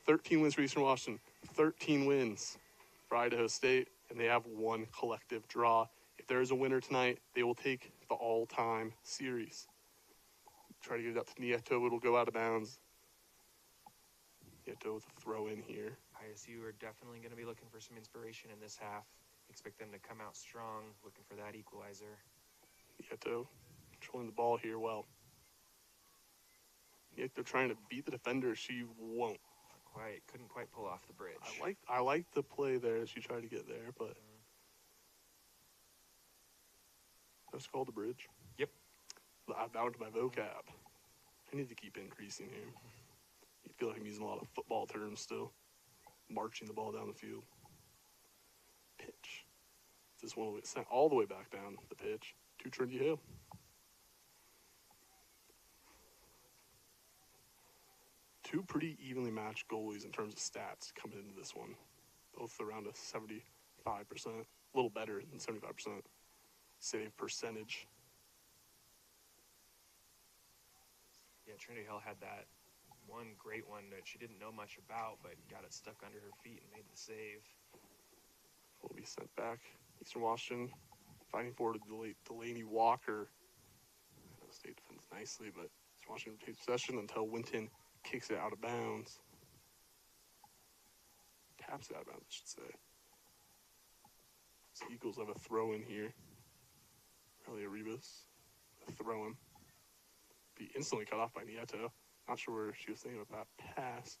13 wins for Eastern Washington, 13 wins for Idaho State, and they have one collective draw. If there is a winner tonight, they will take the all-time series. Try to get it up to Nieto. It'll go out of bounds. Nieto with a throw in here. ISU are definitely going to be looking for some inspiration in this half. Expect them to come out strong, looking for that equalizer. Nieto controlling the ball here well. Nieto trying to beat the defender. She won't. Couldn't quite pull off the bridge. I like the play there as she tried to get there, but that's called the bridge. Yep. That was my vocab. I need to keep increasing here. I feel like I'm using a lot of football terms still. Marching the ball down the field. Pitch. This one will get sent all the way back down the pitch to Trinity Hill. Two pretty evenly matched goalies in terms of stats coming into this one. Both around a 75%, a little better than 75% save percentage. Yeah, Trinity Hill had that one great one that she didn't know much about, but got it stuck under her feet and made the save. Will be sent back. Eastern Washington fighting forward to Delaney Walker. Idaho State defends nicely, but Eastern Washington takes possession until Winton kicks it out of bounds. Taps it out of bounds, I should say. So Eagles have a throw in here. Aurelia Rivas, a throw in. Be instantly cut off by Nieto. Not sure where she was thinking about that pass.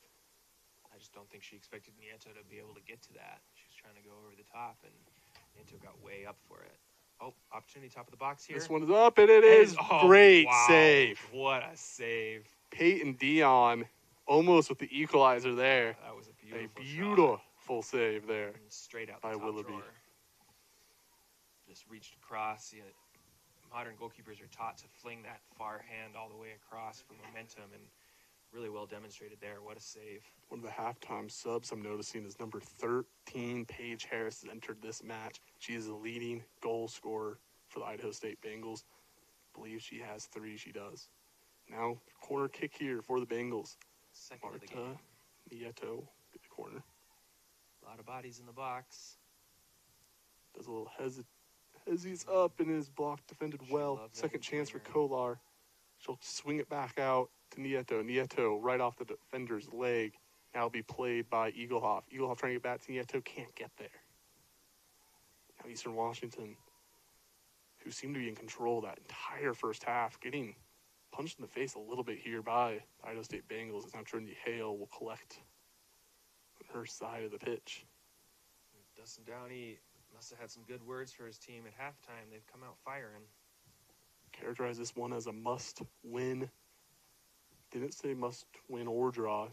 I just don't think she expected Nieto to be able to get to that. She was trying to go over the top, and Nieto got way up for it. Oh, opportunity top of the box here. This one is up, and it is. Great save. What a save. Peyton Dion almost with the equalizer there. That was a beautiful beautiful save there. And straight out the by top Willoughby. drawer. Just reached across. You know, modern goalkeepers are taught to fling that far hand all the way across for momentum, and really well demonstrated there. What a save. One of the halftime subs I'm noticing is number 13, Paige Harris, has entered this match. She is the leading goal scorer for the Idaho State Bengals. I believe she has 3. She does. Now, corner kick here for the Bengals. Second of the Marta, game. Nieto, get the corner. A lot of bodies in the box. Does a little He's up and is blocked, defended well. Second chance for Kolar. She'll swing it back out to Nieto. Nieto right off the defender's leg. Now will be played by Eaglehoff. Eaglehoff trying to get back to Nieto, can't get there. Now Eastern Washington, who seemed to be in control that entire first half, getting punched in the face a little bit here by the Idaho State Bengals. It's now Trinity Hale will collect on her side of the pitch. Dustin Downey must have had some good words for his team at halftime. They've come out firing. Characterize this one as a must-win. Didn't say must-win or draw.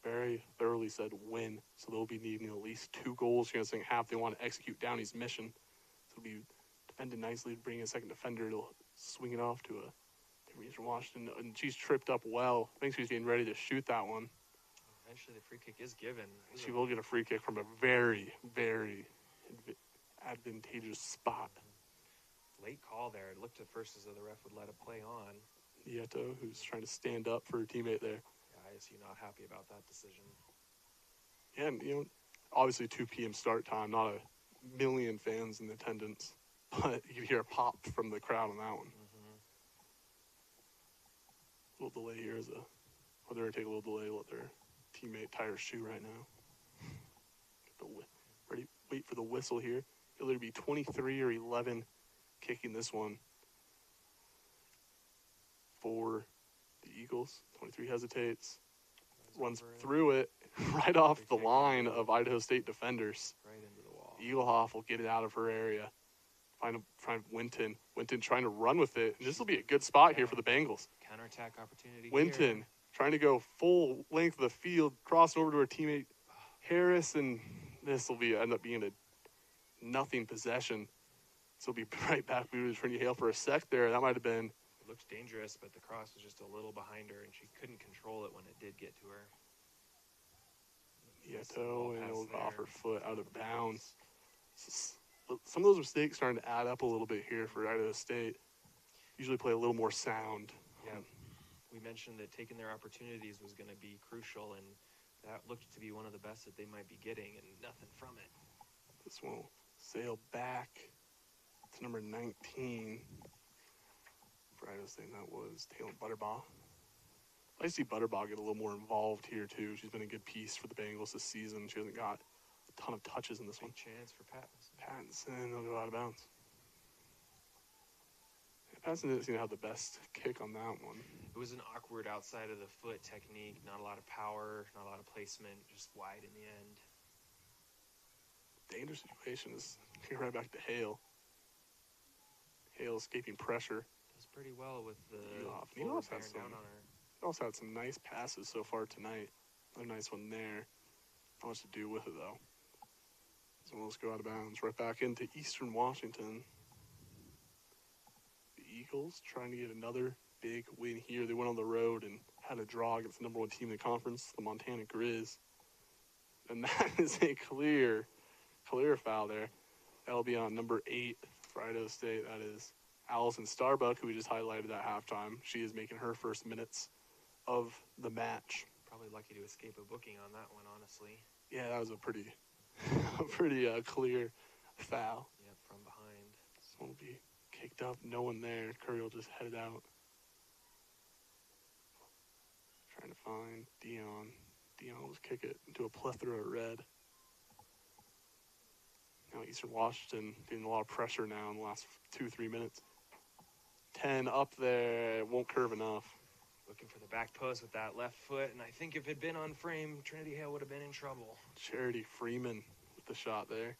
Very thoroughly said win. So they'll be needing at least 2 goals here in the second half. They want to execute Downey's mission. So it'll be defended nicely to bring in a second defender. It'll swing it off to a Eastern Washington. And she's tripped up well. I think she's getting ready to shoot that one. Eventually the free kick is given. She will get a free kick from a very, very advantageous spot. Late call there. It looked at first as though the ref would let it play on. Nieto, who's trying to stand up for her teammate there. Yeah, ISU not happy about that decision. Yeah, and, you know, obviously 2 p.m. start time, not a million fans in attendance, but you could hear a pop from the crowd on that one. A little delay here they're going to take a little delay, let their teammate tie her shoe right now. Wait for the whistle here. It'll either be 23 or 11 kicking this one for the Eagles. 23 hesitates, runs through it, right off the line of Idaho State defenders. Right into the wall. Eaglehoff will get it out of her area. Find Winton. Winton trying to run with it. And this will be a good spot here for the Bengals. Counterattack opportunity Winton here. trying to go full length of the field, crossing over to her teammate Harris, and this will end up being a nothing possession. So we'll be right back. We were Trinity Hale for a sec there. That might have been. It looks dangerous, but the cross was just a little behind her, and she couldn't control it when it did get to her. Nieto, and it'll go off her foot out of bounds. Some of those mistakes starting to add up a little bit here for Idaho State. Usually play a little more sound. Yeah, we mentioned that taking their opportunities was going to be crucial, and That looked to be one of the best that they might be getting, and nothing from it. This one will sail back to number 19. For Idaho State, that was Taylor Butterbaugh. I see Butterbaugh get a little more involved here, too. She's been a good piece for the Bengals this season. She hasn't got a ton of touches in this Big one. chance for Pattinson. Pattinson will go out of bounds. Pattinson didn't seem to have the best kick on that one. It was an awkward outside of the foot technique, not a lot of power, not a lot of placement, just wide in the end. Dangerous situation is right back to Hale. Hale escaping pressure. Does pretty well with the Nieto bearing down on her. Also had some nice passes so far tonight. Another nice one there. Not much to do with it, though. So let's go out of bounds. Right back into Eastern Washington. The Eagles trying to get another big win here. They went on the road and had a draw against the number one team in the conference, the Montana Grizz. And that is a clear foul there. That'll be on number 8 for Idaho State. That is Allison Starbuck, who we just highlighted at halftime. She is making her first minutes of the match. Probably lucky to escape a booking on that one, honestly. Yeah, that was a pretty clear foul. Yep, from behind. This one will be kicked up. No one there. Curry will just head it out. Trying to find Dion. Dion will just kick it into a plethora of red. Now Eastern Washington getting a lot of pressure now in the last 2-3 minutes. 10 up there. Won't curve enough. Looking for the back post with that left foot, and I think if it had been on frame, Trinity Hale would have been in trouble. Charity Freeman with the shot there.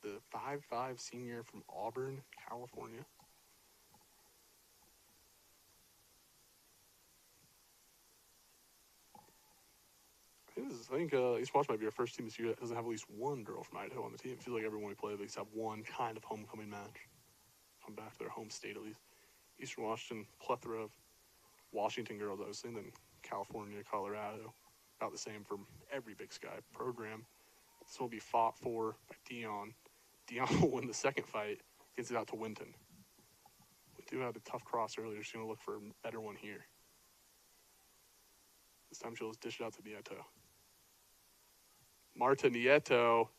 The 5'5" senior from Auburn, California. I think East Washington might be our first team this year that doesn't have at least one girl from Idaho on the team. It feels like everyone we play at least have one kind of homecoming match. Come back to their home state at least. Eastern Washington, plethora of Washington girls, obviously, and then California, Colorado. About the same for every Big Sky program. This will be fought for by Dion. Dion will win the second fight. Gets it out to Winton. We do have a tough cross earlier. She's going to look for a better one here. This time she'll just dish it out to Nieto. Marta Nieto.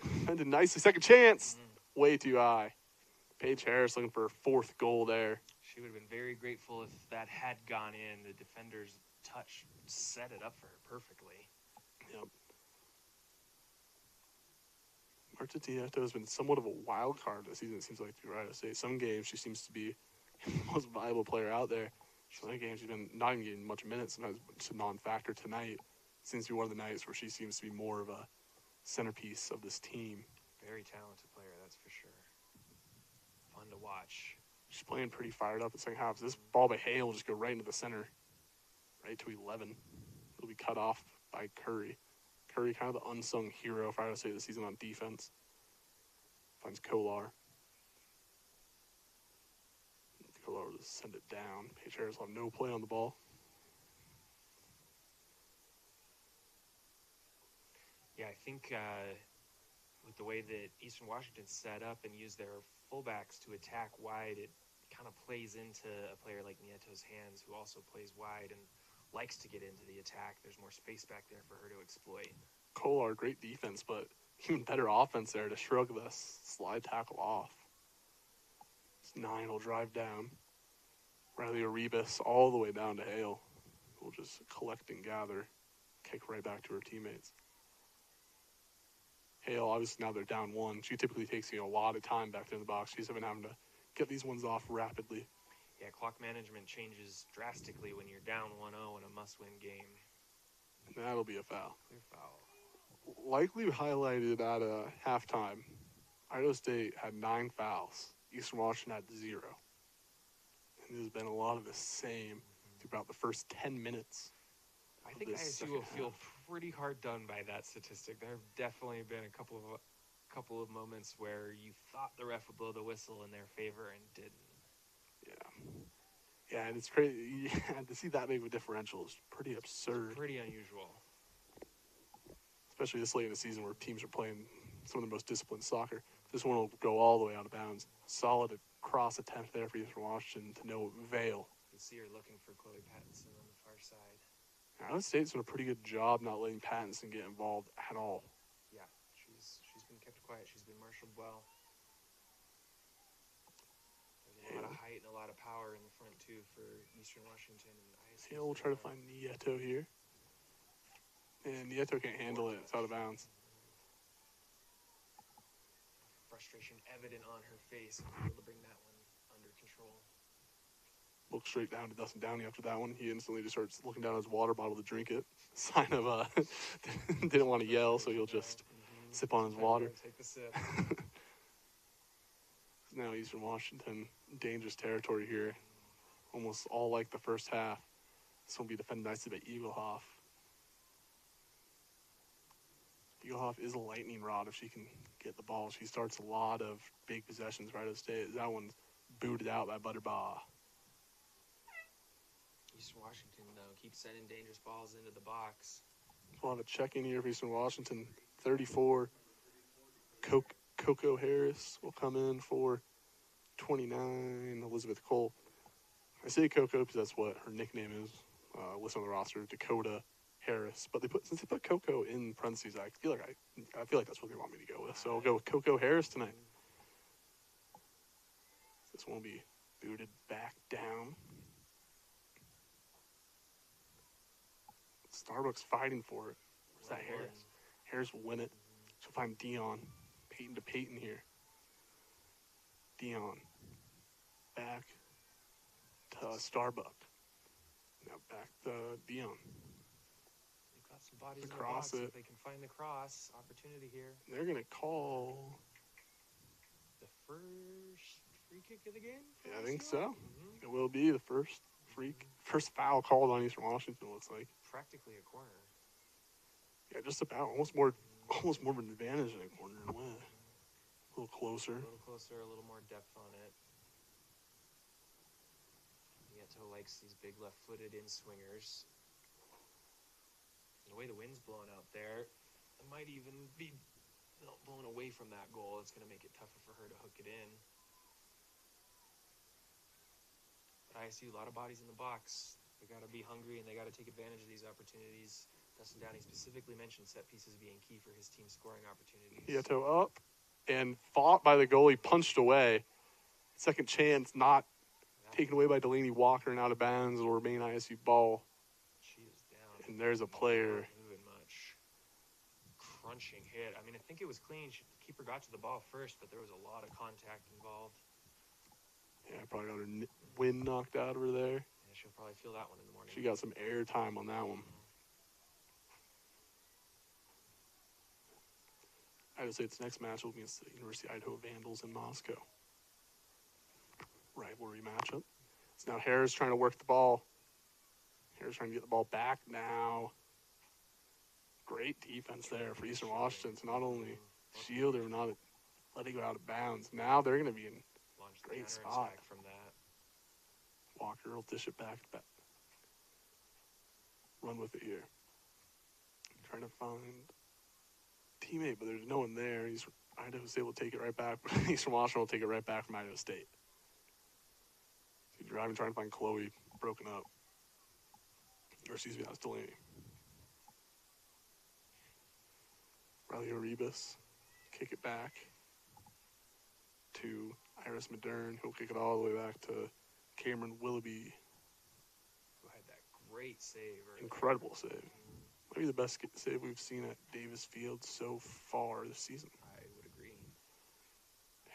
Defended nicely. Second chance. Way too high. Paige Harris looking for her fourth goal there. She would have been very grateful if that had gone in. The defender's touch set it up for her perfectly. Yep. Marta Nieto has been somewhat of a wild card this season, it seems like, through Idaho State. Some games she seems to be the most viable player out there. Some other games she's been not even getting much minutes. Sometimes it's a non-factor. Tonight seems to be one of the nights where she seems to be more of a centerpiece of this team. Very talented player, that's for sure. Fun to watch. She's playing pretty fired up in the second half. This ball by Hale will just go right into the center, right to 11. It'll be cut off by Curry. Curry, kind of the unsung hero for Idaho State this season on defense. Finds Kolar. Kolar will just send it down. Paige Harris will have no play on the ball. Yeah, I think with the way that Eastern Washington set up and used their fullbacks to attack wide, it kind of plays into a player like Nieto's hands, who also plays wide and likes to get into the attack. There's more space back there for her to exploit. Kolar, great defense, but even better offense there to shrug the slide tackle off. 9 will drive down. Riley Arribas all the way down to Hale. We'll just collect and gather. Kick right back to her teammates. Hale, obviously now they're down 1. She typically takes a lot of time back there in the box. She's been having to get these ones off rapidly. Yeah, clock management changes drastically when you're down 1-0 in a must-win game. And that'll be a foul. Clear foul. Likely highlighted at halftime, Idaho State had 9 fouls. Eastern Washington had 0. And there's been a lot of the same throughout the first 10 minutes. I think ISU will feel pretty hard done by that statistic. There have definitely been a couple of moments where you thought the ref would blow the whistle in their favor and didn't. Yeah, and it's crazy. Yeah, to see that big of a differential is pretty absurd. It's pretty unusual. Especially this late in the season where teams are playing some of the most disciplined soccer. This one will go all the way out of bounds. Solid cross attempt there for Eastern Washington to no avail. You can see her looking for Chloe Pattinson on the far side. Iowa State's done a pretty good job not letting Pattinson get involved at all. Yeah, she's been kept quiet. She's been marshaled well. There's a lot of height and a lot of power in the front too for Eastern Washington and ISU. Yeah, we'll try to find Nieto here. And Nieto can't handle it. It's out of bounds. Frustration evident on her face, and able to bring that one under control. Looks straight down to Dustin Downey after that one. He instantly just starts looking down at his water bottle to drink it. Sign of didn't want to yell, so he'll just sip on his water. Take the sip. Now Eastern Washington, dangerous territory here. Almost all like the first half. This will be defended nicely by Eaglehoff. Eaglehoff is a lightning rod if she can get the ball. She starts a lot of big possessions right out of state. That one's booted out by Butterbaugh. Eastern Washington, though, keeps sending dangerous balls into the box. We'll have a check-in here for Eastern Washington. 34. Coco Harris will come in for 29. Elizabeth Cole. I say Coco because that's what her nickname is. Listed on the roster, Dakota Harris. But since they put Coco in parentheses, I feel like that's what they want me to go with. So I'll go with Coco Harris tonight. This one will be booted back down. Starbucks fighting for it. Where's that Harris? Harris will win it. She'll find Dion. Peyton to Peyton here. Dion. Back to Starbuck. Now back to Dion. They've got some bodies in the Cross box. it. If they can find the cross, opportunity here. They're going to call The first free kick of the game? Yeah, I think so. It will be the first foul called on Eastern Washington, it looks like. Practically a corner. Yeah, just about. Almost more of an advantage in a corner in a way. A little closer. A little closer, a little more depth on it. Nieto likes these big left-footed in-swingers. And the way the wind's blowing out there, it might even be blowing away from that goal. It's going to make it tougher for her to hook it in. But ISU, a lot of bodies in the box. They got to be hungry and they got to take advantage of these opportunities. Dustin Downey specifically mentioned set pieces being key for his team's scoring opportunities. Nieto up and fought by the goalie, punched away. Second chance not taken away by Delaney Walker and out of bounds. Will remain ISU ball. She is down. And there's a player. Not moving much. Crunching hit. I mean, I think it was clean. The keeper got to the ball first, but there was a lot of contact involved. Yeah, probably got her wind knocked out of her there. Yeah, she'll probably feel that one in the morning. She got some air time on that one. I'd say its next match will be against the University of Idaho Vandals in Moscow. Rivalry matchup. So now Harris trying to work the ball. Harris trying to get the ball back now. Great defense there for Eastern Washington to not only shield or not let it go out of bounds. Now they're going to be in great spot. From that. Walker will dish it back. Run with it here. Trying to find teammate, but there's no one there. Idaho State will take it right back. Eastern Washington will take it right back from Idaho State. He's driving, trying to find Chloe, broken up. Or excuse me, that was Delaney. Riley Oribas, kick it back to Iris Modern, who'll kick it all the way back to Cameron Willoughby. Who had that great save. Incredible save. Maybe the best save we've seen at Davis Field so far this season. I would agree.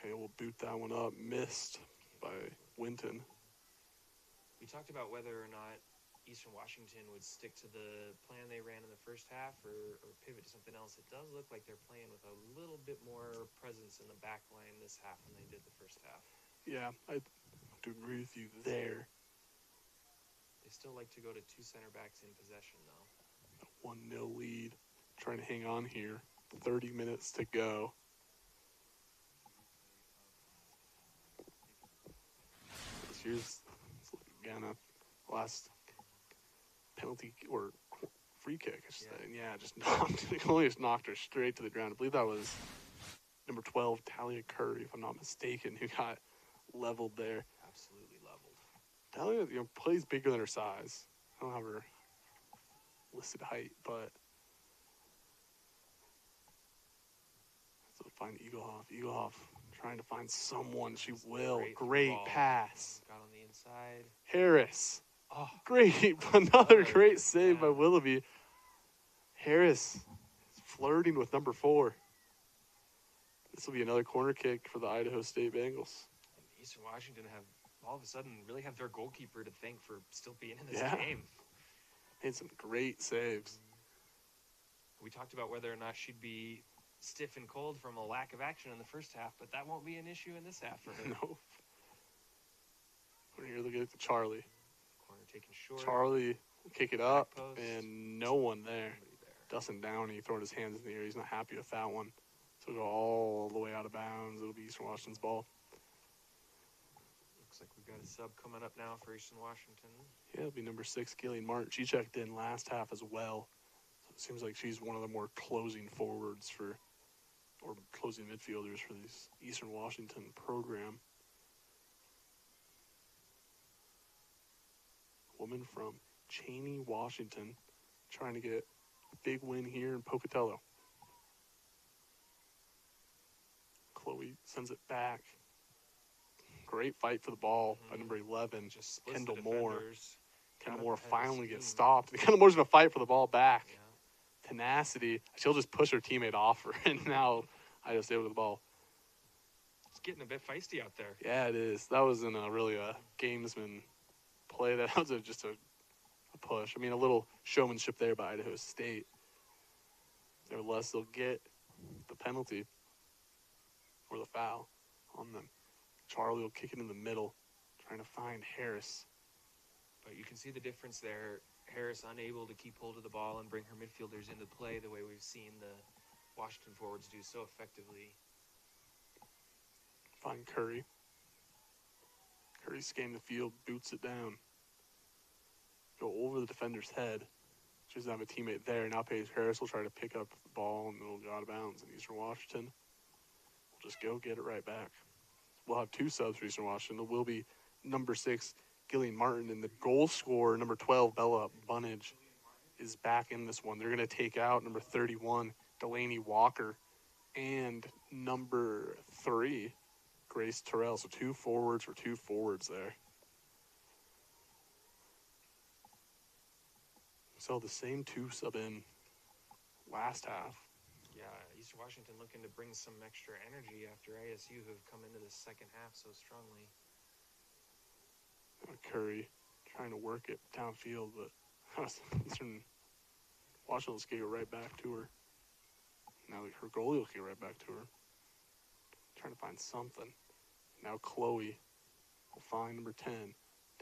Hey, we'll boot that one up. Missed by Winton. We talked about whether or not Eastern Washington would stick to the plan they ran in the first half or pivot to something else. It does look like they're playing with a little bit more presence in the back line this half than they did the first half. Yeah, I do agree with you there. They still like to go to two center backs in possession, though. 1-0 lead. Trying to hang on here. 30 minutes to go. Here's again a last penalty or free kick. I should say. And yeah, just knocked her straight to the ground. I believe that was number 12, Talia Curry, if I'm not mistaken, who got leveled there. Absolutely leveled. Talia, plays bigger than her size. I don't have her listed height, but so find Eaglehoff. Eaglehoff trying to find someone. She will. Great pass. Got on the inside. Harris. Oh, Great. Another great save by Willoughby. Harris is flirting with number 4. This will be another corner kick for the Idaho State Bengals. And Eastern Washington have all of a sudden really have their goalkeeper to thank for still being in this game. Made some great saves. We talked about whether or not she'd be stiff and cold from a lack of action in the first half, but that won't be an issue in this half for her. No. We're here looking at the Charlie. Corner taken short. Charlie will kick it up, post. and no one there. Dustin Downey throwing his hands in the air. He's not happy with that one. So it'll go all the way out of bounds. It'll be Eastern Washington's ball. Looks like we've got a sub coming up now for Eastern Washington. Yeah, it'll be number 6, Gillian Martin. She checked in last half as well. So it seems like she's one of the more closing forwards or closing midfielders for this Eastern Washington program. Woman from Cheney, Washington, trying to get a big win here in Pocatello. Chloe sends it back. Great fight for the ball by number 11, Just Kendall Moore. Kendall Moore ahead of finally gets steam. stopped. Kendall Moore's going to fight for the ball back. Yeah. Tenacity. She'll just push her teammate off her, and now Idaho State with the ball. It's getting a bit feisty out there. Yeah, it is. That wasn't really a gamesman play. That was just a push. I mean, a little showmanship there by Idaho State. Nevertheless, they'll get the penalty or the foul on them. Charlie will kick it in the middle, trying to find Harris. But you can see the difference there. Harris unable to keep hold of the ball and bring her midfielders into play the way we've seen the Washington forwards do so effectively. Find Curry. Curry scanning the field, boots it down. Go over the defender's head. She doesn't have a teammate there. Now Paige Harris will try to pick up the ball and it'll go out of bounds. And Eastern Washington will just go get it right back. We'll have 2 subs for Eastern Washington. It will be number 6, Gillian Martin, and the goal scorer, number 12, Bella Bunnage, is back in this one. They're going to take out number 31, Delaney Walker, and number 3, Grace Terrell. So 2 forwards for 2 forwards there. So the same 2 sub in last half. Yeah, Eastern Washington looking to bring some extra energy after ISU who have come into the second half so strongly. Curry trying to work it downfield, but Eastern Washington will skate right back to her. Now her goalie will skate right back to her. Trying to find something. Now Chloe will find number 10.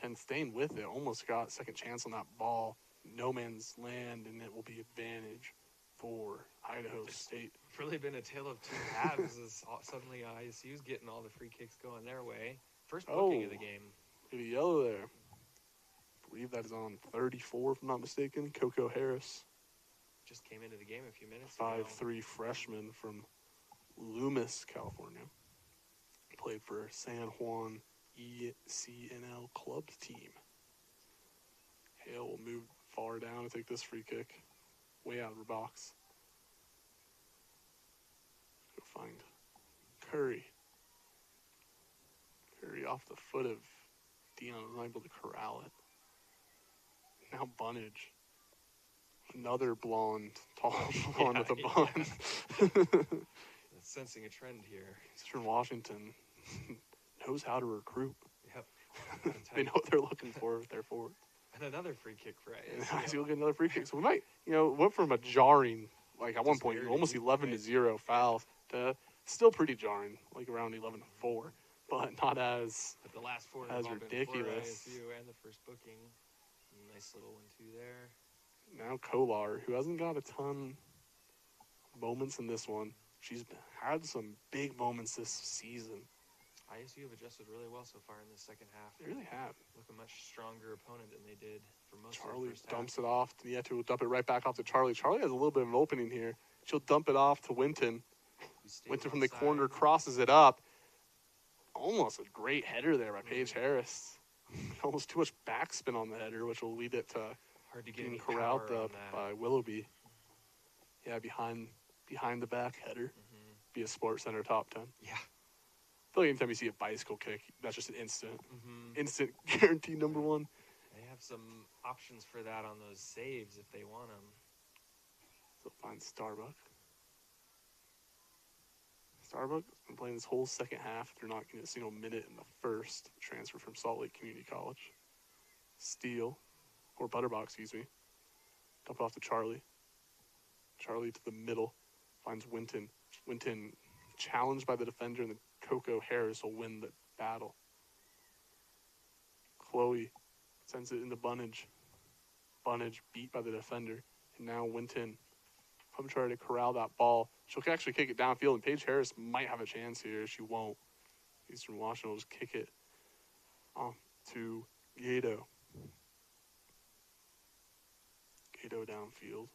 10 staying with it. Almost got second chance on that ball. No man's land, and it will be advantage for Idaho State. It's really been a tale of 2 halves as suddenly ISU's getting all the free kicks going their way. First booking of the game. Maybe yellow there. I believe that is on 34, if I'm not mistaken. Coco Harris. Just came into the game a few minutes ago. 5'3" freshman from Loomis, California. Played for San Juan ECNL club team. Hale will move far down and take this free kick. Way out of her box. Go find Curry. Curry off the foot of Dion, unable to corral it. Now Bunnage. Another blonde, tall blonde with a bun. Sensing a trend here. Eastern Washington knows how to recruit. Yep. They know what they're looking for with their forwards. And another free kick for And ISU. ISU will get another free kick. So we might, went from a jarring, like at one Just point, very almost deep, 11-0 fouls to still pretty jarring, like around 11-4, but not as But the last 4 That's have all been ridiculous. for ISU and the first booking. Nice little 1-2 there. now Kolar, who hasn't got a ton of moments in this one. She's had some big moments this season. ISU have adjusted really well so far in the second half. They really have. Look a much stronger opponent than they did for most Charlie of the first dumps half. it off. Nieto will dump it right back off to Charlie. Charlie has a little bit of an opening here. She'll dump it off to Winton. Who stays Winton from the onside. corner crosses it up. Almost a great header there by Paige Harris. Almost too much backspin on the header, which will lead it to Hard to get Getting any corralled power on up that. by Willoughby. Yeah, behind the back header. Mm-hmm. Be a Sports Center top 10. Yeah. I feel like anytime you see a bicycle kick, that's just an instant Mm-hmm. instant guaranteed number one. They have some options for that on those saves if they want them. So find Starbuck. Starbuck has been playing this whole second half. They're not getting a single minute in the first. Transfer from Salt Lake Community College. Steele, or Butterbox, excuse me. Dump it off to Charlie. Charlie to the middle. Finds Winton. Winton challenged by the defender, and the Coco Harris will win the battle. Chloe sends it into Bunnage. Bunnage beat by the defender. And now Winton come try to corral that ball. She'll actually kick it downfield, and Paige Harris might have a chance here. She won't. Eastern Washington will just kick it off to Nieto. Nieto downfield.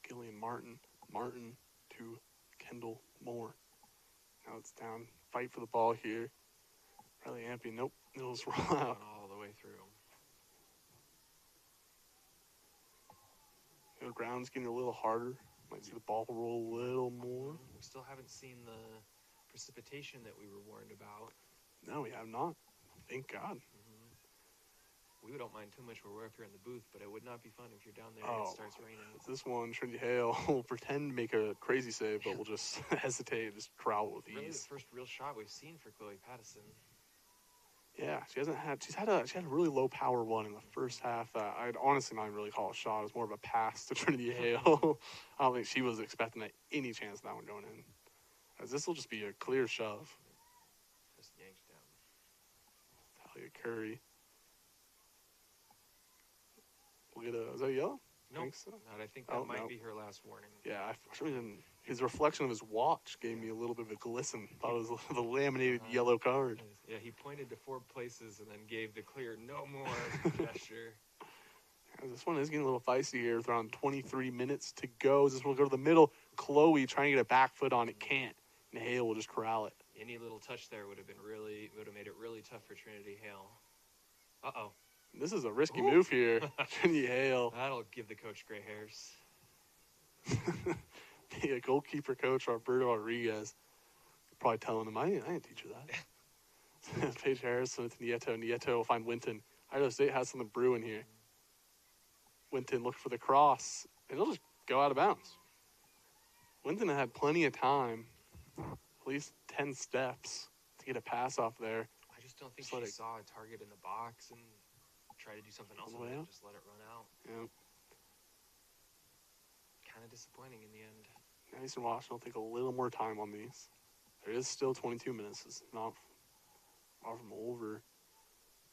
Gillian Martin. Martin to Kendall Moore. Now it's down. Fight for the ball here. Riley Ampion. Nope. It'll just roll out. All the way through. Ground's getting a little harder. Might see the ball roll a little more. We still haven't seen the precipitation that we were warned about. No, we have not. Thank God. We don't mind too much when we're up here in the booth, but it would not be fun if you're down there and it starts raining. This one, Trinity Hale will pretend to make a crazy save, but we'll just hesitate and just corral it with ease. Really the first real shot we've seen for Chloe Pattison. Yeah, she's had a really low power one in the first half. I'd honestly not even really call it a shot. It was more of a pass to Trinity Hale. I don't think she was expecting any chance of that one going in. As this will just be a clear shove. Just yanked down. Talia Curry. We'll get is that a yellow? Nope, Think so? not. I think that might be her last warning. Yeah, for some reason, his reflection of his watch gave me a little bit of a glisten. Thought it was the laminated yellow card. Yeah, he pointed to 4 places and then gave the clear no more gesture. This one is getting a little feisty here. It's around 23 minutes to go. This one will go to the middle. Chloe trying to get a back foot on it, can't. And Hale will just corral it. Any little touch there would have made it really tough for Trinity Hale. Uh-oh. This is a risky move here. Trinity Hale. That'll give the coach gray hairs. The goalkeeper coach, Roberto Rodriguez, probably telling him, I didn't teach you that. Paige Harrison to Nieto. Nieto will find Winton. Idaho State has something brewing here. Winton looked for the cross, and it'll just go out of bounds. Winton had plenty of time, at least 10 steps, to get a pass off there. I just don't think she saw a target in the box and tried to do something else with it, just let it run out. Yeah. Kind of disappointing in the end. Now Eastern Washington will take a little more time on these. There is still 22 minutes. It's not far from over.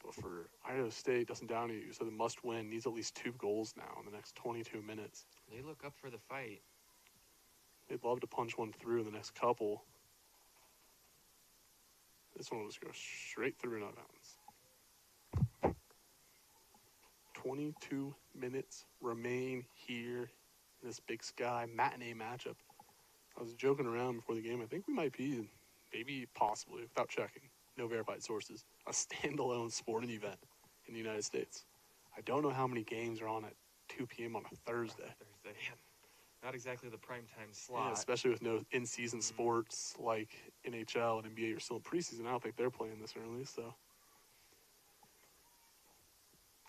But for Idaho State, Dustin Downey, who said the must win, needs at least 2 goals now in the next 22 minutes. They look up for the fight. They'd love to punch one through in the next couple. This one will just go straight through and out of bounds. 22 minutes remain here in this Big Sky matinee matchup. I was joking around before the game. I think we might be, maybe possibly, without checking, no verified sources, a standalone sporting event in the United States. I don't know how many games are on at 2 p.m. on a Thursday. Not exactly the primetime slot. Yeah, especially with no in-season sports like NHL and NBA are still in preseason. I don't think they're playing this early, so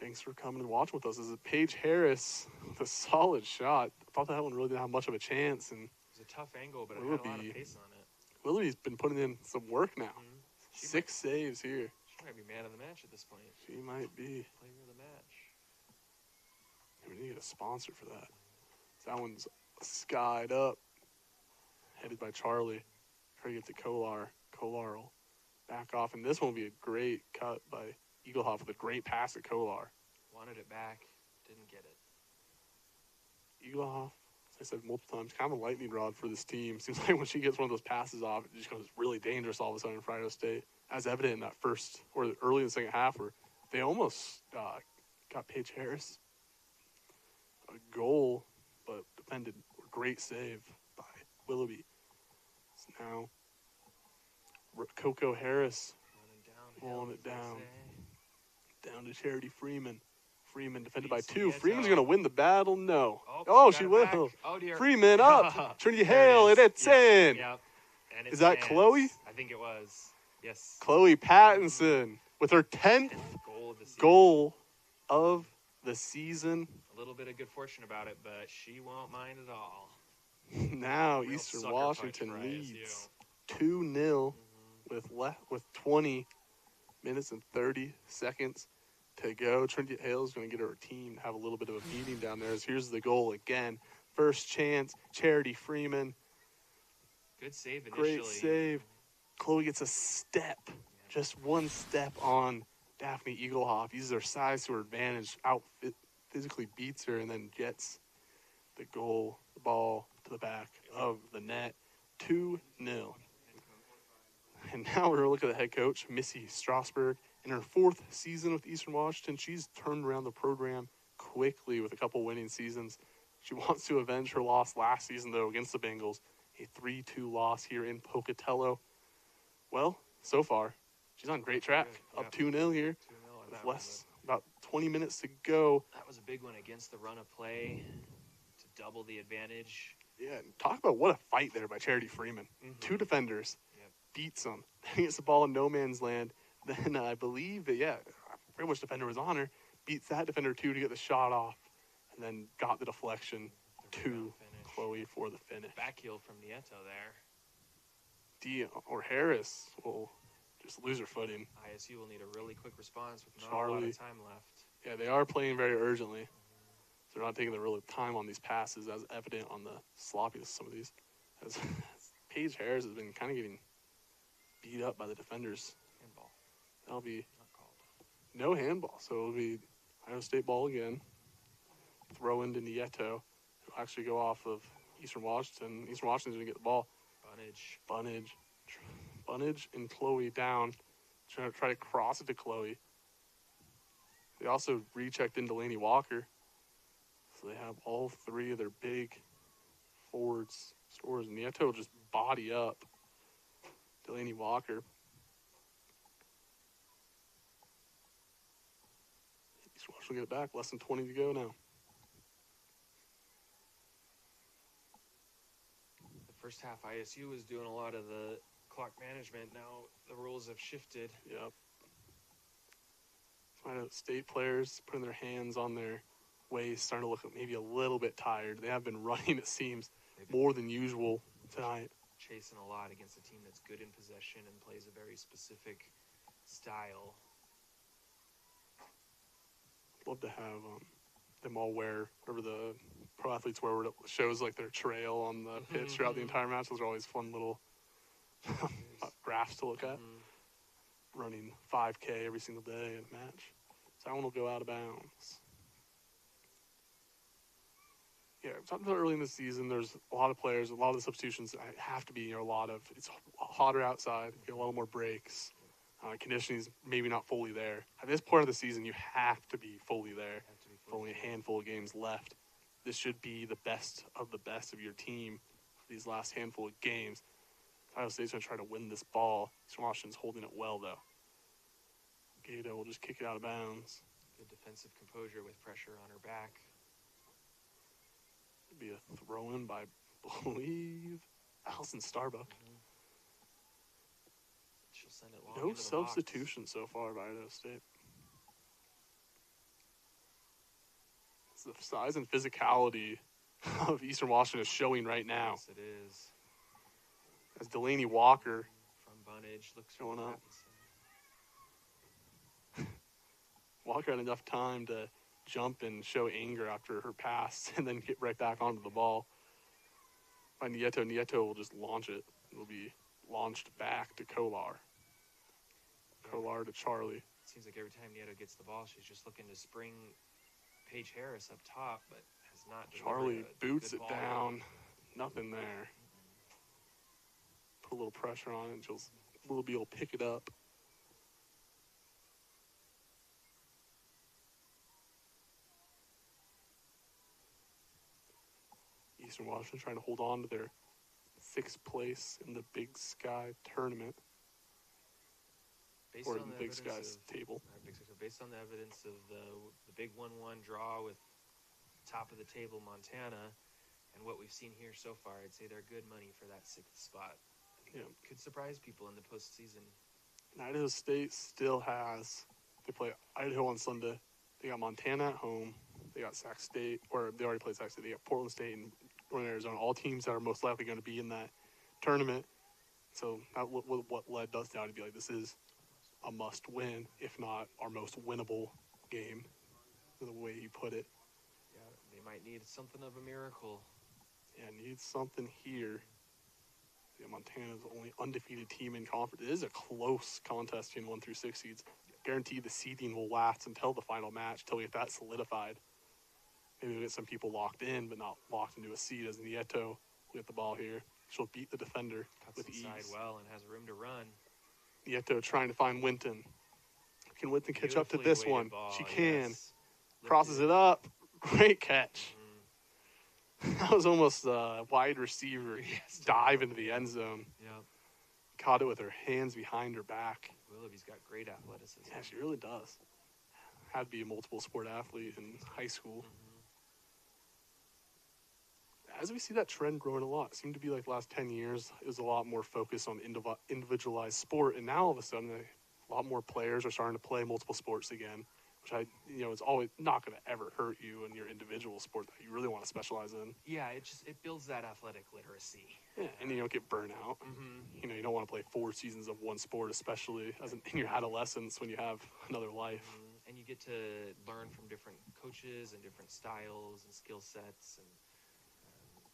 thanks for coming and watching with us. This is Paige Harris with a solid shot. I thought that one really didn't have much of a chance. And it was a tough angle, but it had a lot of pace on it. Willoughby's been putting in some work now. 6 saves here. She might be man of the match at this point. She might be. Player of the match. We need to get a sponsor for that. So that one's skied up. Headed by Charlie. Try to get to Kolar. Kolar will back off. And this one will be a great cut by Eaglehoff with a great pass at Kolar. Wanted it back. Didn't get it. Eaglehoff, as I said multiple times, kind of a lightning rod for this team. Seems like when she gets one of those passes off, it just goes really dangerous all of a sudden for Idaho State. As evident in that first, or early in the second half, where they almost got Paige Harris a goal, but defended. Great save by Willoughby. So now, Coco Harris rolling it down. Down to Charity Freeman. Freeman defended by Beats 2. Nieto. Freeman's going to win the battle. No. Oh, She got it will. back. Oh, dear. Freeman up. Trinity There Hale, and is. it's in. Yep. And it's Is that hands. Chloe? I think it was. Yes. Chloe Pattinson with her 10th Goal of the season. goal of the season. A little bit of good fortune about it, but she won't mind at all. Now Real Eastern sucker Washington punch for leads 2-0 with 20 minutes and 30 seconds to go. Trinity Hale is going to get her team to have a little bit of a meeting down there. As here's the goal again. First chance, Charity Freeman. Good save initially. Great save. Chloe gets a step, just one step on Daphne Eaglehoff. Uses her size to her advantage, physically beats her, and then gets the goal, the ball to the back of the net. 2-0. And now we're going to look at the head coach, Missy Strasburg. In her 4th season with Eastern Washington, she's turned around the program quickly with a couple winning seasons. She wants to avenge her loss last season, though, against the Bengals. A 3-2 loss here in Pocatello. Well, so far, she's on great track. Up 2-0 here. 2-0 With about 20 minutes to go. That was a big one against the run of play to double the advantage. Yeah, talk about what a fight there by Charity Freeman. 2 defenders. Yep. Beats them. Then gets the ball in no man's land. Then I believe that, pretty much defender was on her. Beats that defender, too, to get the shot off. And then got the deflection to Chloe for the finish. Back heel from Nieto there. Or Harris will just lose her footing. ISU will need a really quick response with not a Charlie. lot of time left. Yeah, they are playing very urgently. So they're not taking the real time on these passes, as evident on the sloppiness of some of these. As Paige Harris has been kind of getting beat up by the defenders. Handball. That'll be Not called. no handball, so it'll be Iowa State ball again. Throw into Nieto, who actually go off of Eastern Washington. Eastern Washington's going to get the ball. Bunnage and Chloe down. Trying to try to cross it to Chloe. They also rechecked in Delaney Walker. So they have all 3 of their big forwards, stores. Nieto will just body up Delaney Walker. Eastern Washington will get it back. Less than 20 to go now. First half, ISU was doing a lot of the clock management. Now the rules have shifted. Yep. Iowa State players putting their hands on their waist, starting to look maybe a little bit tired. They have been running, it seems, more than usual tonight. Chasing a lot against a team that's good in possession and plays a very specific style. Love to have them all wear whatever the pro athletes wear, where it shows like their trail on the pitch throughout the entire match. Those are always fun little graphs to look at. Running 5K every single day in a match. So that one will go out of bounds. Yeah, talking about early in the season, there's a lot of players, a lot of the substitutions have to be, it's hotter outside, get a lot more breaks. Conditioning is maybe not fully there. At this point of the season, you have to be fully there. With only a handful of games left. This should be the best of your team for these last handful of games. Iowa State's going to try to win this ball. Eastern Washington's holding it well, though. Gato will just kick it out of bounds. Good defensive composure with pressure on her back. It'll be a throw-in by, I believe, Allison Starbuck. She'll send it long No into the substitution so far by Iowa State. It's the size and physicality of Eastern Washington is showing right now. Yes, it is. As Delaney Walker From Bunnage looks Going really up. happy. Walker had enough time to jump and show anger after her pass and then get right back onto the ball. By Nieto. Nieto will just launch it. It will be launched back to Kolar. Kolar to Charlie. It seems like every time Nieto gets the ball, she's just looking to spring Paige Harris up top, but has not delivered Charlie a boots good it ball. down. Nothing there. Put a little pressure on it and she'll be able to pick it up. Eastern Washington trying to hold on to their 6th place in the Big Sky tournament. Based Or on in the the Big evidence Sky's table. So based on the evidence of the big 1-1 draw with top of the table Montana and what we've seen here so far, I'd say they're good money for that 6th spot. Yeah. Could surprise people in the postseason. And Idaho State still has, they play Idaho on Sunday. They got Montana at home. They got Sac State, or they already played Sac State. They got Portland State and Northern Arizona, all teams that are most likely going to be in that tournament. So that what led us down to be like, this is a must win, if not our most winnable game, the way you put it. Yeah, they might need something of a miracle. Yeah, need something here. Yeah, Montana's the only undefeated team in conference. It is a close contest between 1 through 6 seeds. Guaranteed the seeding will last until the final match, until we get that solidified. Maybe we'll get some people locked in, but not locked into a seed, as Nieto will get the ball here. She'll beat the defender Cuts with inside ease. well and has room to run. Nieto trying to find Winton. Can Winton catch up to Beautifully this weighted one? ball, She can. yes. Crosses it up. Great catch. That was almost a wide receiver Yes, dive into the end zone. Yep. Caught it with her hands behind her back. Willoughby's got great athleticism. Yeah, she really does. Had to be a multiple sport athlete in high school. As we see that trend growing a lot, it seemed to be like the last 10 years, it was a lot more focus on individualized sport. And now all of a sudden, a lot more players are starting to play multiple sports again, which it's always not going to ever hurt you in your individual sport that you really want to specialize in. Yeah, it builds that athletic literacy. Yeah, and you don't get burnt out. You don't want to play 4 seasons of one sport, especially in your adolescence when you have another life. And you get to learn from different coaches and different styles and skill sets. And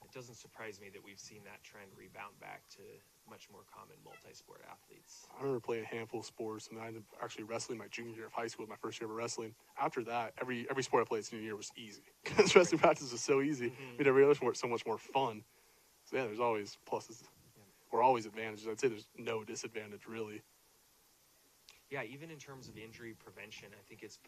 it doesn't surprise me that we've seen that trend rebound back to much more common multi-sport athletes. I remember playing a handful of sports, and I ended up actually wrestling my junior year of high school, my first year of wrestling. After that, every sport I played senior year was easy because wrestling practice was so easy. Made every other sport so much more fun. So yeah, there's always pluses or always advantages. I'd say there's no disadvantage really. Yeah, even in terms of injury prevention, I think it's